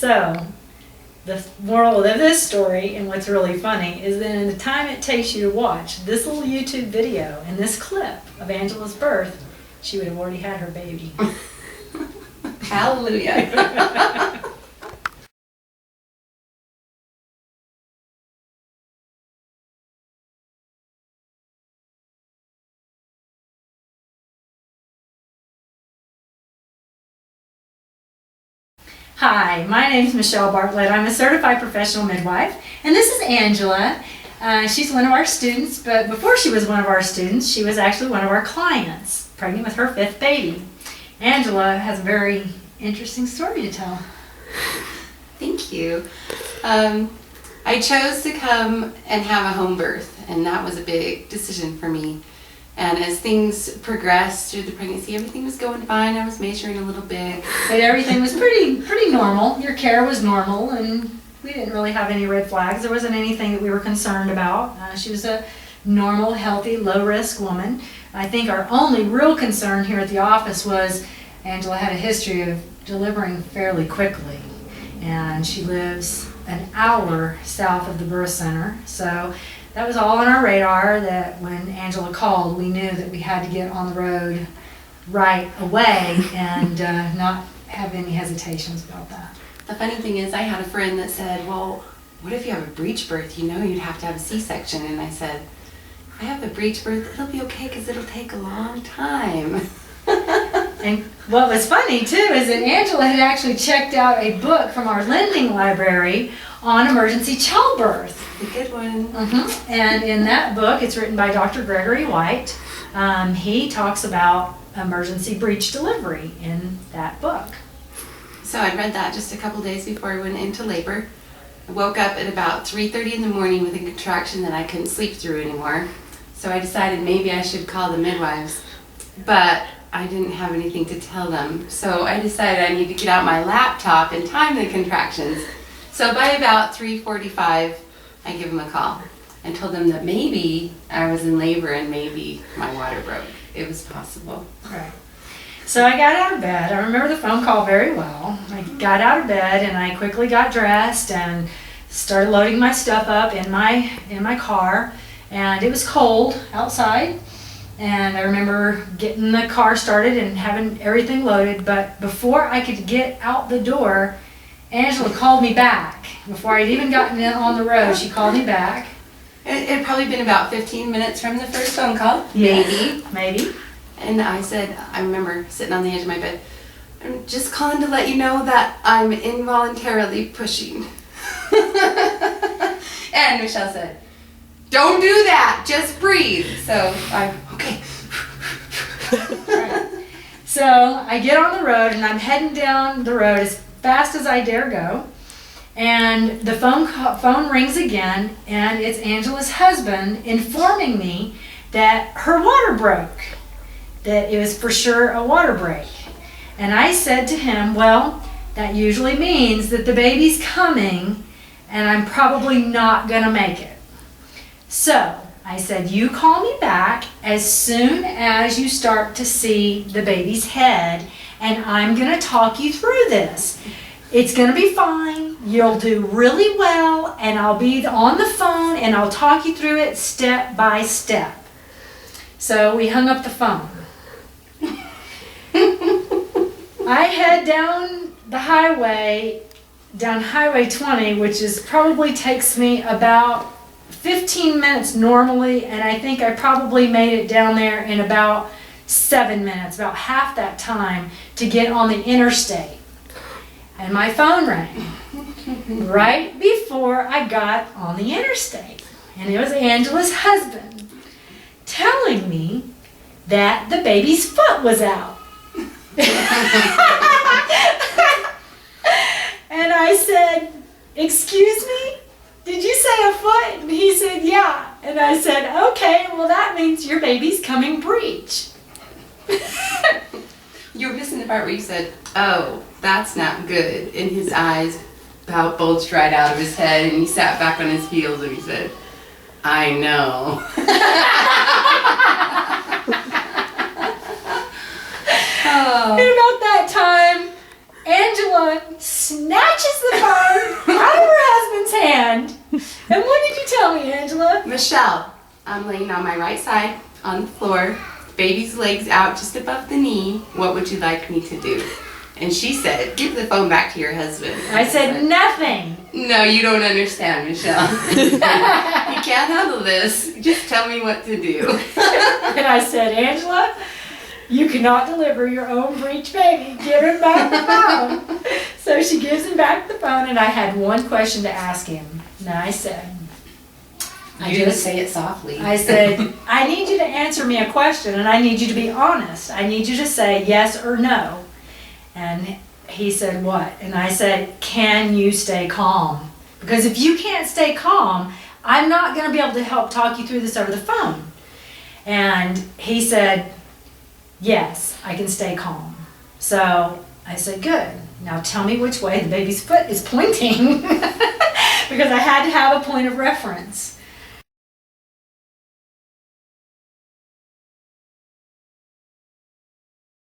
So, the moral of this story, and what's really funny, is that in the time it takes you to watch this little YouTube video and this clip of Angela's birth, she would have already had her baby. Hallelujah. Hi, my name is Michelle Bartlett. I'm a certified professional midwife, and this is Angela. She's one of our students, but before she was one of our students, she was actually one of our clients, pregnant with her 5th baby. Angela has a very interesting story to tell. Thank you. I chose to come and have a home birth, and that was a big decision for me. And as things progressed through the pregnancy, everything was going fine. I was measuring a little bit. But everything was pretty normal. Your care was normal, and we didn't really have any red flags. There wasn't anything that we were concerned about. She was a normal, healthy, low-risk woman. I think our only real concern here at the office was Angela had a history of delivering fairly quickly. And she lives an hour south of the birth center. So that was all on our radar, that when Angela called, we knew that we had to get on the road right away and not have any hesitations about that. The funny thing is, I had a friend that said, well, what if you have a breech birth? You know you'd have to have a C-section. And I said, if I have a breech birth, it'll be okay because it'll take a long time. And what was funny too is that Angela had actually checked out a book from our lending library on emergency childbirth. A good one. Mm-hmm. And in that book, it's written by Dr. Gregory White. He talks about emergency breech delivery in that book. So I read that just a couple days before I went into labor. I woke up at about 3:30 in the morning with a contraction that I couldn't sleep through anymore. So I decided maybe I should call the midwives. But I didn't have anything to tell them. So I decided I need to get out my laptop and time the contractions. So by about 3:45, I give them a call and told them that maybe I was in labor and maybe my water broke. It was possible. Right. So I got out of bed. I remember the phone call very well. I got out of bed and I quickly got dressed and started loading my stuff up in my car. And it was cold outside. And I remember getting the car started and having everything loaded. But before I could get out the door, Angela called me back. Before I'd even gotten in on the road, she called me back. It had probably been about 15 minutes from the first phone call. Maybe. And I said, I remember sitting on the edge of my bed, I'm just calling to let you know that I'm involuntarily pushing. And Michelle said, don't do that, just breathe. So I'm, okay. Right. So I get on the road and I'm heading down the road as fast as I dare go. And the phone rings again, and it's Angela's husband informing me that her water broke, that it was for sure a water break. And I said to him, well, that usually means that the baby's coming and I'm probably not going to make it. So I said, you call me back as soon as you start to see the baby's head, and I'm going to talk you through this. It's going to be fine. You'll do really well, and I'll be on the phone and I'll talk you through it step by step. So we hung up the phone. I head down the highway, down Highway 20, which probably takes me about 15 minutes normally, and I think I probably made it down there in about 7 minutes, about half that time to get on the interstate. And my phone rang right before I got on the interstate. And it was Angela's husband telling me that the baby's foot was out. And I said, excuse me? Did you say a foot? And he said, yeah. And I said, okay, well that means your baby's coming breech. You were missing the part where you said, oh, that's not good. And his eyes about bulged right out of his head, and he sat back on his heels and he said, I know. Oh. And about that time, Angela snatches the Michelle, I'm laying on my right side on the floor, baby's legs out just above the knee. What would you like me to do? And she said, give the phone back to your husband. I said, nothing. No, you don't understand, Michelle. You can't handle this. Just tell me what to do. And I said, Angela, you cannot deliver your own breech baby. Give him back the phone. So she gives him back the phone, and I had one question to ask him. And I said, You didn't say it softly. I said, I need you to answer me a question, and I need you to be honest. I need you to say yes or no. And he said, what? And I said, can you stay calm? Because if you can't stay calm, I'm not going to be able to help talk you through this over the phone. And he said, yes, I can stay calm. So I said, good. Now tell me which way the baby's foot is pointing. Because I had to have a point of reference.